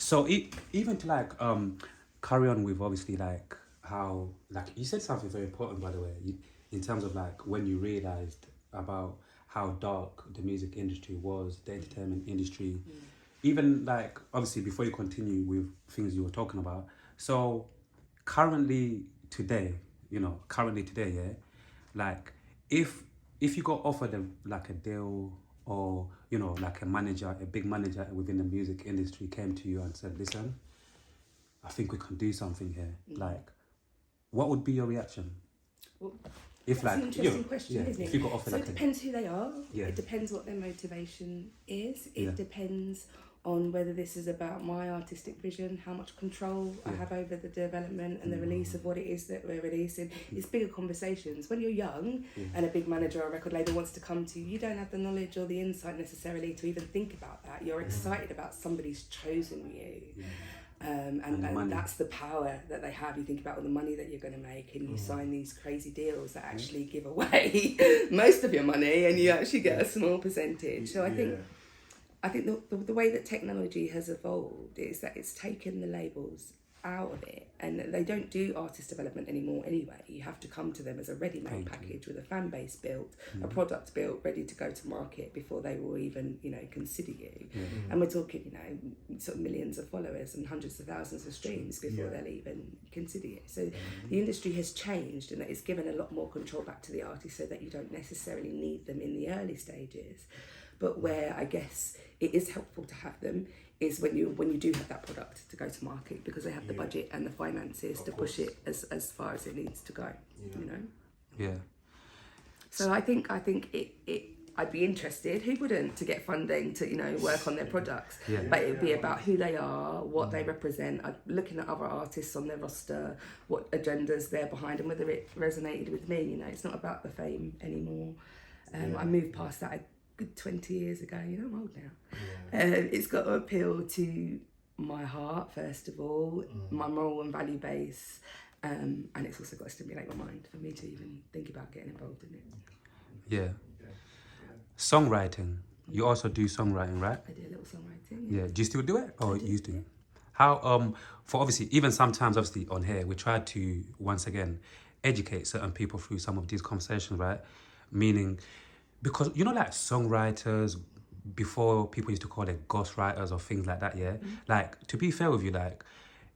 So even to like carry on with obviously like how like you said something very important by the way in terms of like when you realized about how dark the music industry was, the entertainment industry, even like obviously before you continue with things you were talking about. So currently today, yeah, like if you got offered like a deal or like a big manager within the music industry came to you and said, listen, I think we can do something here. Like, what would be your reaction? Well, If that's like an interesting question, isn't if it? you got offered So like it depends who they are. Yeah. It depends what their motivation is. It Yeah. depends on whether this is about my artistic vision, how much control I have over the development and the release of what it is that we're releasing. It's bigger conversations. When you're young and a big manager or a record label wants to come to you, you don't have the knowledge or the insight necessarily to even think about that. You're excited about somebody's chosen you. And that's the power that they have. You think about all the money that you're going to make, and you sign these crazy deals that actually give away most of your money, and you actually get a small percentage. So I think the way that technology has evolved is that it's taken the labels out of it, and they don't do artist development anymore anyway. You have to come to them as a ready-made package with a fan base built, a product built, ready to go to market before they will even, consider you. And we're talking, sort of millions of followers and hundreds of thousands of streams before they'll even consider you. So the industry has changed, and it's given a lot more control back to the artist so that you don't necessarily need them in the early stages. But where I guess it is helpful to have them is when you do have that product to go to market, because they have the budget and the finances to push it as far as it needs to go. Yeah. So I think I'd be interested. Who wouldn't, to get funding to work on their products? Yeah. But it would be about who they are, what they represent. I'm looking at other artists on their roster, what agendas they're behind, and whether it resonated with me. It's not about the fame anymore. I moved past that 20 years ago. I'm old now. It's got to appeal to my heart first of all, my moral and value base, and it's also got to stimulate my mind for me to even think about getting involved in it. Yeah. Songwriting. You also do songwriting, right? I do a little songwriting. Yeah. Do you still do it, or I do, you used to? yeah. How for obviously even sometimes obviously on here we try to once again educate certain people through some of these conversations, right? Meaning, because like songwriters before, people used to call it ghostwriters or things like that, yeah? Like, to be fair with you, like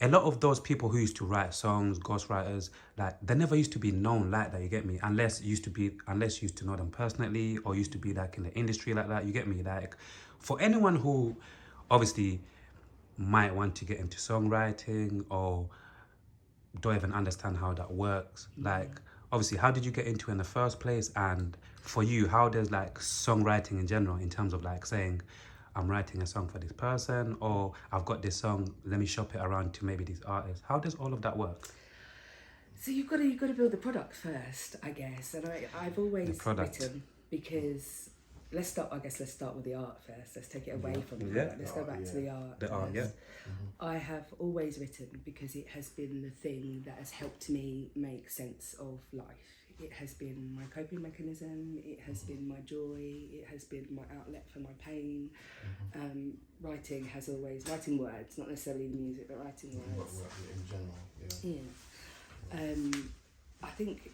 a lot of those people who used to write songs, ghostwriters, like they never used to be known like that, you get me? Unless you used to know them personally or used to be like in the industry like that, you get me? Like, for anyone who obviously might want to get into songwriting or don't even understand how that works, like obviously how did you get into it in the first place? And for you, how does like songwriting in general, in terms of like saying I'm writing a song for this person, or I've got this song, let me shop it around to maybe these artists, how does all of that work? So you've got to build the product first, I guess. And I've always written, because let's start with the art first. Let's take it away from the product. Let's go back to the art. The art, yeah. I have always written because it has been the thing that has helped me make sense of life. It has been my coping mechanism, it has been my joy, it has been my outlet for my pain. Writing words, not necessarily music, but writing words. In general, I think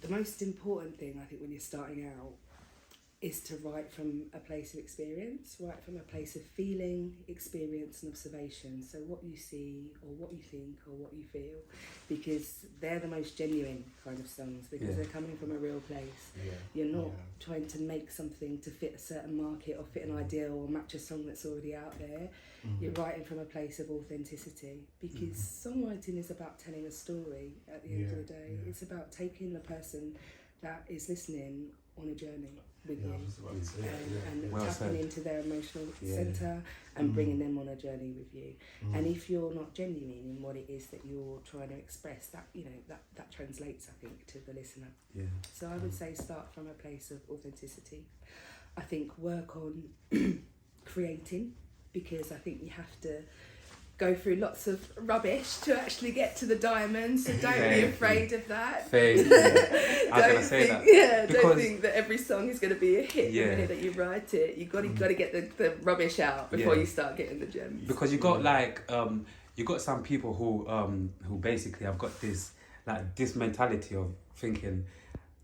the most important thing, when you're starting out, is to write from a place of experience, write from a place of feeling, experience and observation. So what you see or what you think or what you feel, because they're the most genuine kind of songs, because they're coming from a real place. You're not trying to make something to fit a certain market or fit an ideal or match a song that's already out there. You're writing from a place of authenticity, because songwriting is about telling a story at the end of the day. It's about taking the person that is listening on a journey with you, and tapping into their emotional centre and bringing them on a journey with you. And if you're not genuine in what it is that you're trying to express, that that translates, I think, to the listener. So I would say start from a place of authenticity. I think work on creating, because I think you have to go through lots of rubbish to actually get to the diamonds, so don't be afraid of that. I was going to say that. Yeah, don't think that every song is going to be a hit the minute that you write it. You've got to get the rubbish out before you start getting the gems. Because you got like, you got some people who basically have got this mentality of thinking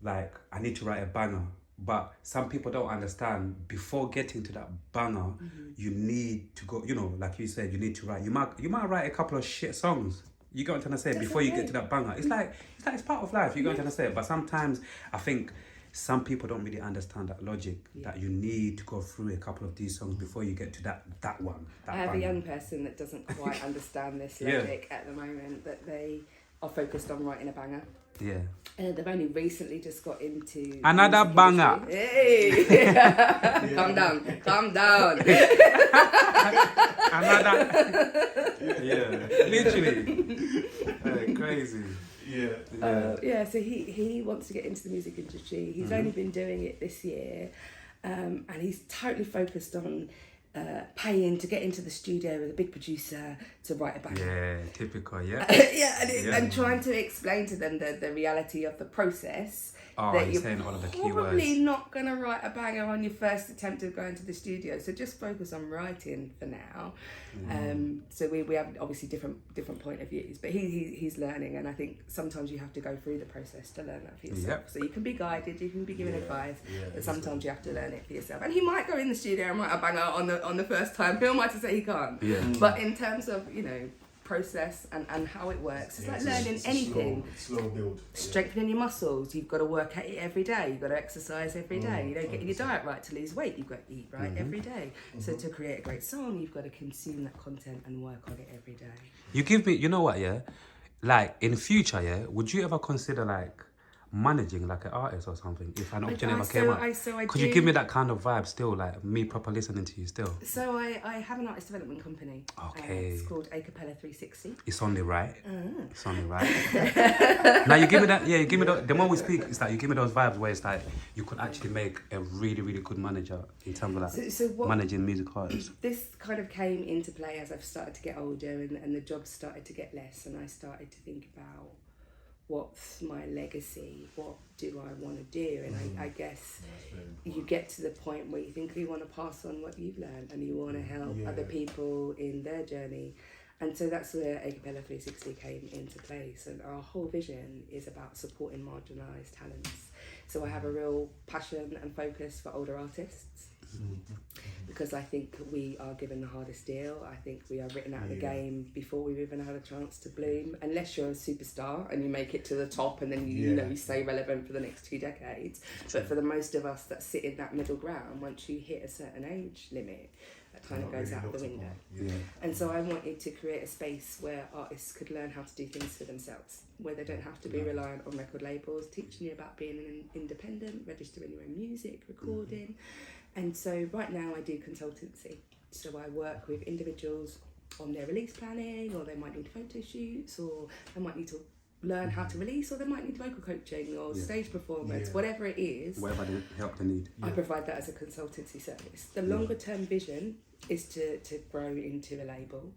like, I need to write a banger. But some people don't understand, before getting to that banger, you need to go, like you said, you need to write. You might write a couple of shit songs. You get what I'm trying to say? Before you get to that banger. It's like it's part of life, you get what I'm trying to say? But sometimes I think some people don't really understand that logic, that you need to go through a couple of these songs before you get to that one. I have a young person that doesn't quite understand this logic at the moment, that they are focused on writing a banger. Yeah. And they've only recently just got into another banger. Hey, calm down. Another. Literally. Crazy. So he wants to get into the music industry. He's only been doing it this year, and he's totally focused on paying to get into the studio with a big producer to write a banger. Yeah, typical, And trying to explain to them the reality of the process. That you're saying all of the probably keywords. not going to write a banger on your first attempt of going to the studio. So just focus on writing for now. So we have obviously different point of views, but he's learning, and I think sometimes you have to go through the process to learn that for yourself. So you can be guided, you can be given advice, but sometimes you have to learn it for yourself. And he might go in the studio and write a banger on the first time. Bill might say he can't. But in terms of process and how it works, it's like learning anything. Slow build. Strengthening your muscles, you've got to work at it every day. You've got to exercise every day. You don't get your diet right to lose weight. You've got to eat right every day. So to create a great song, you've got to consume that content and work on it every day. You give me, you know what, like in future, would you ever consider like managing like an artist or something if an option ever came up? Could you give me that kind of vibe still, like me proper listening to you still? So I have an artist development company. Okay. It's called Bekka 360. It's on the right. It's on the right. Now you give me that, you give me the more we speak, it's like you give me those vibes where it's like you could actually make a really, really good manager in terms of like managing music artists. This kind of came into play as I've started to get older and the jobs started to get less, and I started to think about what's my legacy, what do I want to do, and I guess you get to the point where you think you want to pass on what you've learned and you want to help other people in their journey. And so that's where Bekka 360 came into place, and our whole vision is about supporting marginalised talents. So I have a real passion and focus for older artists, because I think we are given the hardest deal. I think we are written out of the game before we've even had a chance to bloom, unless you're a superstar and you make it to the top and then you stay relevant for the next 2 decades. But for the most of us that sit in that middle ground, once you hit a certain age limit, that kind of goes out the window. And so I wanted to create a space where artists could learn how to do things for themselves, where they don't have to be reliant on record labels, teaching you about being an independent, registering your own music, recording. And so right now I do consultancy. So I work with individuals on their release planning, or they might need photo shoots, or they might need to learn how to release, or they might need vocal coaching or stage performance, whatever it is. Whatever the help they need. I provide that as a consultancy service. The longer term vision is to grow into a label.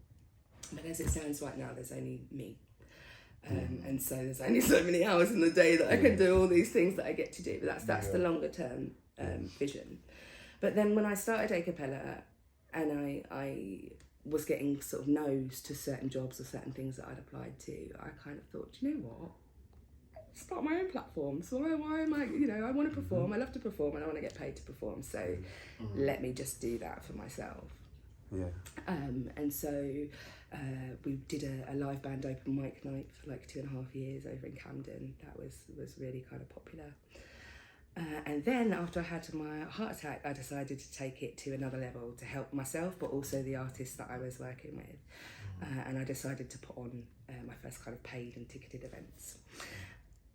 But as it stands right now, there's only me. And so there's only so many hours in the day that I can do all these things that I get to do. But that's the longer term vision. But then when I started Acapella and I was getting sort of no's to certain jobs or certain things that I'd applied to, I kind of thought, you know what? Start my own platform. So why am I, I want to perform, I love to perform, and I want to get paid to perform. So let me just do that for myself. Yeah. And so we did a live band open mic night for like 2.5 years over in Camden. That was really kind of popular. And then after I had my heart attack, I decided to take it to another level to help myself, but also the artists that I was working with. And I decided to put on my first kind of paid and ticketed events.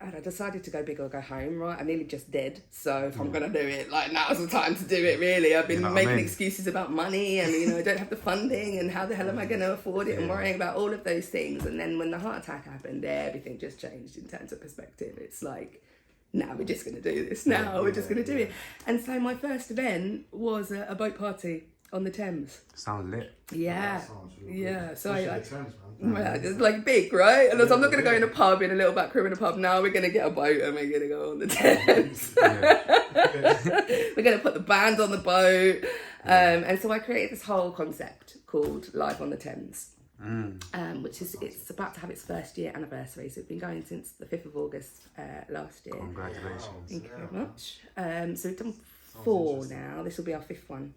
And I decided to go big or go home, right? I'm nearly just dead. So if I'm going to do it, like, now's the time to do it, really. I've been making excuses about money and, I don't have the funding and how the hell am I going to afford it and worrying about all of those things. And then when the heart attack happened, everything just changed in terms of perspective. It's like, now we're just going to do this. Now we're just going to do it. And so my first event was a boat party on the Thames. Sounds lit. Yeah, That sounds really yeah. good. So Especially I the Thames, man. yeah, it's like big, right? And I'm not going to go in a Yeah. pub, in a little back room in a pub. Now we're going to get a boat and we're going to go on the Thames. We're going to put the band on the boat. And so I created this whole concept called Live on the Thames. Which is, it's about to have its first year anniversary. So it's been going since the 5th of August last year. Congratulations. Thank you very much. So we've done 4 now. This will be our 5th one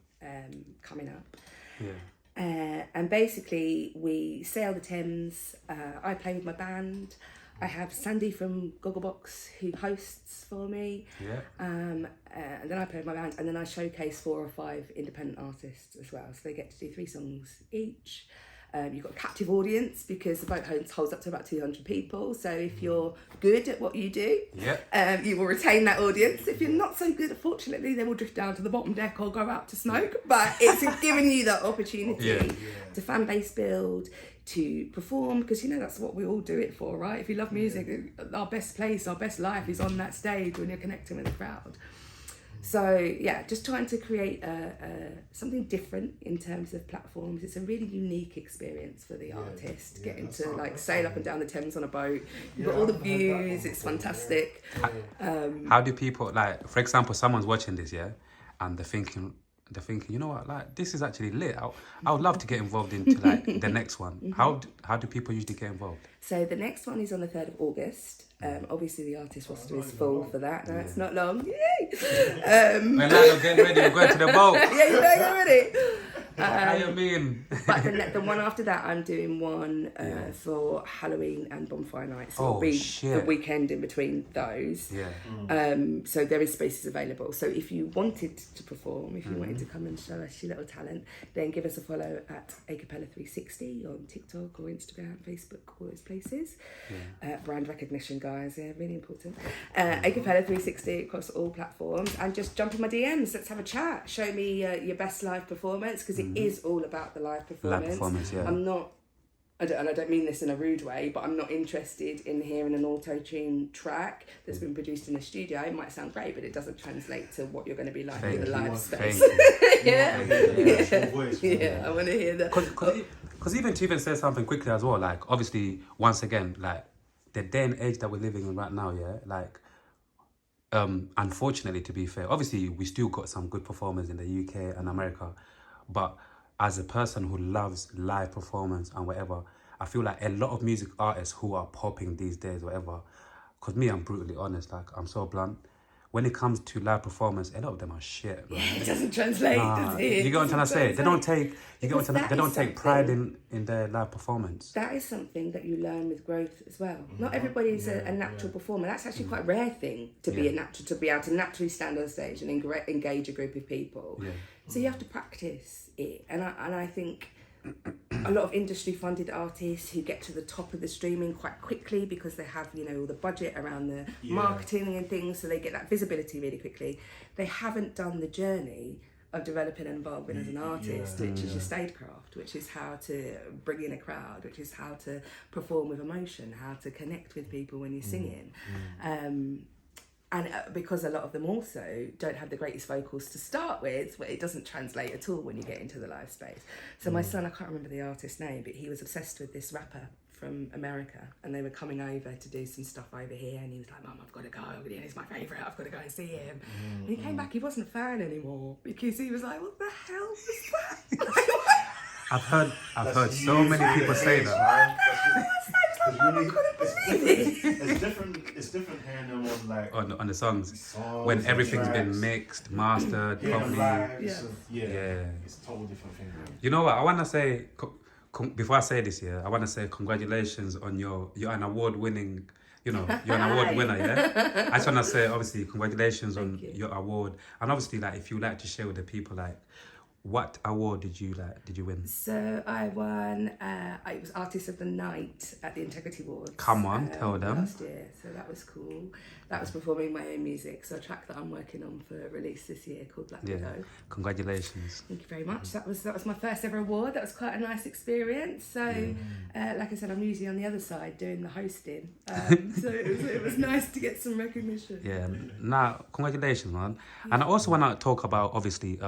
coming up. Yeah. And basically we sail the Thames. I play with my band. I have Sandy from Gogglebox who hosts for me. Yeah. And then I play with my band, and then I showcase 4 or 5 independent artists as well. So they get to do 3 songs each. You've got a captive audience because the boat holds up to about 200 people. So if you're good at what you do, you will retain that audience. If you're not so good, unfortunately, they will drift down to the bottom deck or go out to smoke. But it's giving you that opportunity to fan base build, to perform, because that's what we all do it for, right? If you love music, our best place, our best life is on that stage when you're connecting with the crowd. So yeah, just trying to create something different in terms of platforms. It's a really unique experience for the artist, getting to like sail up and down the Thames on a boat. You've got all the views, it's fantastic. How do people, like, for example, someone's watching this, and they're thinking, you know what, like, this is actually lit. I would love to get involved into like the next one. How do people usually get involved? So the next one is on the 3rd of August. Obviously the artist roster is full for that. No, it's not long. Yay! We're getting ready, we're going to the boat. Yeah, you know, get ready. How you mean? But the one after that, I'm doing one for Halloween and Bonfire Night. So it'll be the weekend in between those. Yeah. So there is spaces available. So if you wanted to perform, if you wanted to come and show us your little talent, then give us a follow at Acapella360 on TikTok or Instagram, Facebook, all those places. Brand recognition, guys, really important. Acapella360 across all platforms, and just jump in my DMs. Let's have a chat. Show me your best live performance, because it is all about the live performance. Live performance, yeah. I don't mean this in a rude way, but I'm not interested in hearing an auto-tune track that's been produced in a studio. It might sound great, but it doesn't translate to what you're going to be like in the live space. I want to hear that. Because even to say something quickly as well, like, obviously, once again, like, the day and age that we're living in right now, like, unfortunately, to be fair, obviously, we still got some good performers in the UK and America, but as a person who loves live performance and whatever, I feel like a lot of music artists who are popping these days, whatever, because me, I'm brutally honest, like, I'm so blunt. When it comes to live performance, a lot of them are shit. Right? Yeah, it doesn't translate, does it? You get what I'm trying to say? They don't take pride in their live performance. That is something that you learn with growth as well. Not everybody's a natural performer. That's actually quite a rare thing to be to be able to naturally stand on stage and engage a group of people. Yeah. So you have to practice it, and I think a lot of industry funded artists who get to the top of the streaming quite quickly because they have all the budget around the marketing and things, so they get that visibility really quickly. They haven't done the journey of developing and evolving as an artist, which is your stagecraft, which is how to bring in a crowd, which is how to perform with emotion, how to connect with people when you're singing. And because a lot of them also don't have the greatest vocals to start with, it doesn't translate at all when you get into the live space. So my son, I can't remember the artist's name, but he was obsessed with this rapper from America, and they were coming over to do some stuff over here, and he was like, Mum, I've got to go, he's my favourite, I've got to go and see him. And he came back, he wasn't a fan anymore, because he was like, what the hell was that? I've heard so many people say that. It's different hearing them on like on the songs when everything's been mixed, mastered, properly. It's a total different thing. Man. You know what? I want to say before I say this, I want to say congratulations on you're an award-winning. You're an award winner, yeah? I just want to say, obviously, congratulations on your award. And obviously, like, if you like to share with the people, like, what award did you win? So I won, it was Artist of the Night at the Integrity Awards. Come on, tell them. Last year, so that was cool. That was performing my own music, so a track that I'm working on for release this year called Black Widow. Congratulations. Thank you very much. That was my first ever award. That was quite a nice experience. So, like I said, I'm usually on the other side doing the hosting. So it was nice to get some recognition. Yeah, congratulations, man. And I also want to talk about, obviously,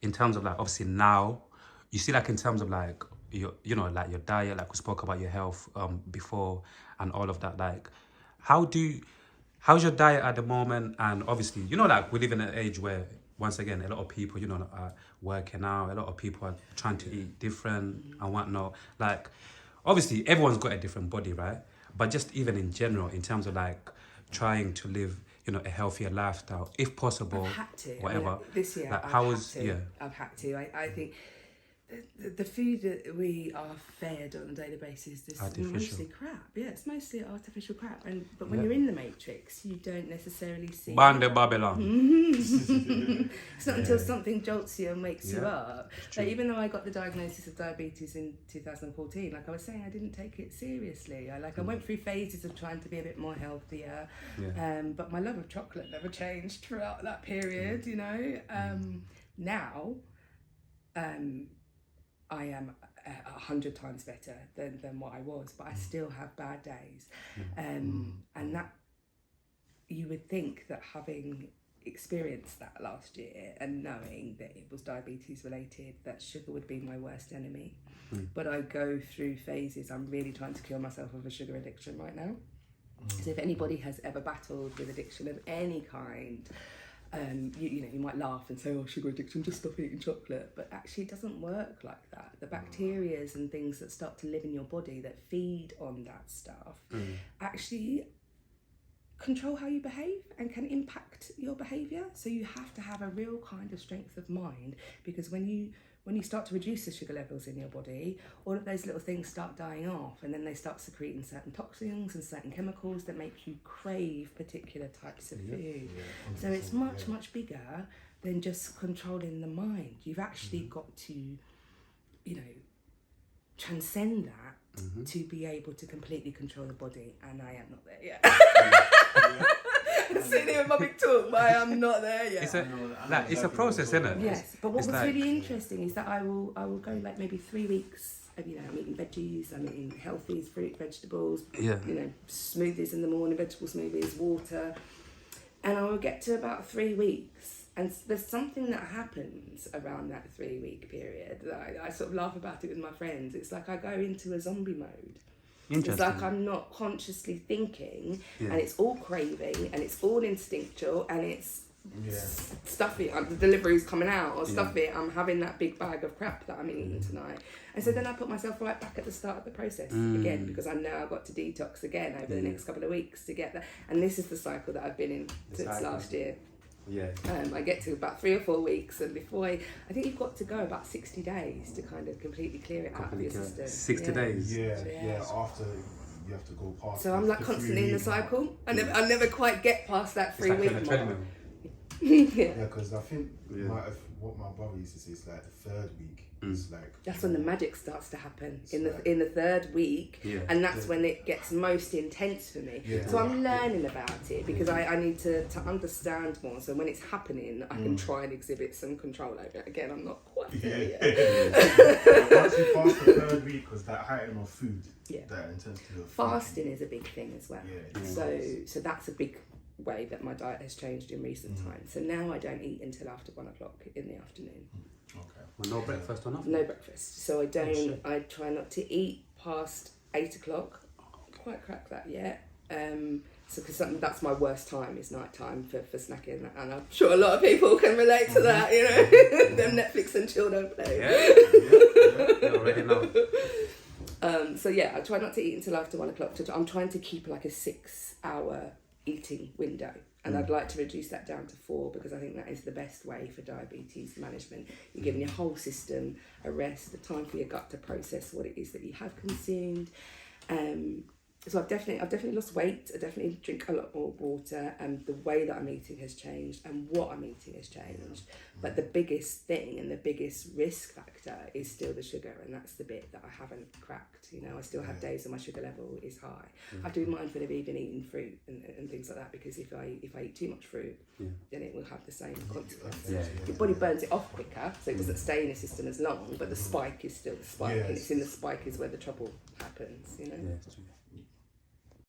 in terms of like obviously now, you see like in terms of like your like your diet, like we spoke about your health before and all of that, like how's your diet at the moment? And obviously like we live in an age where once again a lot of people are working out, a lot of people are trying to eat different and whatnot. Like obviously everyone's got a different body, right? But just even in general, in terms of like trying to live a healthier lifestyle if possible. I've had to. Whatever. I mean, this year like, I've had to. I think the food that we are fed on a daily basis is mostly crap. Yeah, it's mostly artificial crap. But when you're in the matrix, you don't necessarily see. Bande Babylon. It's not until something jolts you and wakes you up. Like, even though I got the diagnosis of diabetes in 2014, like I was saying, I didn't take it seriously. I went through phases of trying to be a bit more healthier, but my love of chocolate never changed throughout that period. Now. I am 100 times better than what I was, but I still have bad days. And that, you would think that having experienced that last year and knowing that it was diabetes related, that sugar would be my worst enemy. But I go through phases. I'm really trying to cure myself of a sugar addiction right now. So if anybody has ever battled with addiction of any kind, you might laugh and say, oh, sugar addiction, just stop eating chocolate. But actually it doesn't work like that. The bacteria and things that start to live in your body that feed on that stuff actually control how you behave and can impact your behaviour. So you have to have a real kind of strength of mind, because when you start to reduce the sugar levels in your body, all of those little things start dying off, and then they start secreting certain toxins and certain chemicals that make you crave particular types of food. So it's much bigger than just controlling the mind. You've actually got to, transcend that to be able to completely control the body, and I am not there yet. I'm sitting here with my big talk, but I am not there yet. It's a process, isn't it? Yes, but what was really interesting is that I will go like maybe 3 weeks. I'm eating veggies, I'm eating healthy fruit, vegetables. Smoothies in the morning, vegetable smoothies, water, and I will get to about 3 weeks. And there's something that happens around that 3 week period that I sort of laugh about it with my friends. It's like I go into a zombie mode. It's like I'm not consciously thinking, and it's all craving, and it's all instinctual, and it's stuff it. The delivery's coming out, or stuff it. I'm having that big bag of crap that I'm eating tonight. And so then I put myself right back at the start of the process again, because I know I've got to detox again over the next couple of weeks to get that. And this is the cycle that I've been in since last year. I get to about 3 or 4 weeks, and before I think you've got to go about 60 days to kind of completely clear it out of your system. 60 days. After you have to go past. So I'm like constantly in the cycle. I never quite get past that 3 week mark. Because I think what my brother used to say is like the 3rd week is like, that's when the magic starts to happen in the 3rd week, and that's when it gets most intense for me. So I'm learning about it because I need to understand more. So when it's happening, I can try and exhibit some control over it. Again, I'm not quite there yet. Once you pass the 3rd week, was that heighten of food, that intensity of fasting is a big thing as well. So that's a big way that my diet has changed in recent times. So now I don't eat until after 1 o'clock in the afternoon. Well, no breakfast or nothing? No breakfast. So I don't. I try not to eat past 8 o'clock. Quite crack that yet. So because that's my worst time is night time for snacking, and I'm sure a lot of people can relate to that. Them Netflix and chill don't play. I already know. So I try not to eat until after 1 o'clock. I'm trying to keep like a 6-hour eating window, and I'd like to reduce that down to 4, because I think that is the best way for diabetes management. You're giving your whole system a rest, the time for your gut to process what it is that you have consumed. So I've definitely lost weight. I definitely drink a lot more water, and the way that I'm eating has changed, and what I'm eating has changed. But the biggest thing and the biggest risk factor is still the sugar, and that's the bit that I haven't cracked. I still have days when my sugar level is high. I have to be mindful of even eating fruit and things like that, because if I eat too much fruit, then it will have the same consequences. Your body burns it off quicker, so it doesn't stay in the system as long, but the spike is still the spike, and it's in the spike is where the trouble happens. Yeah, it's true.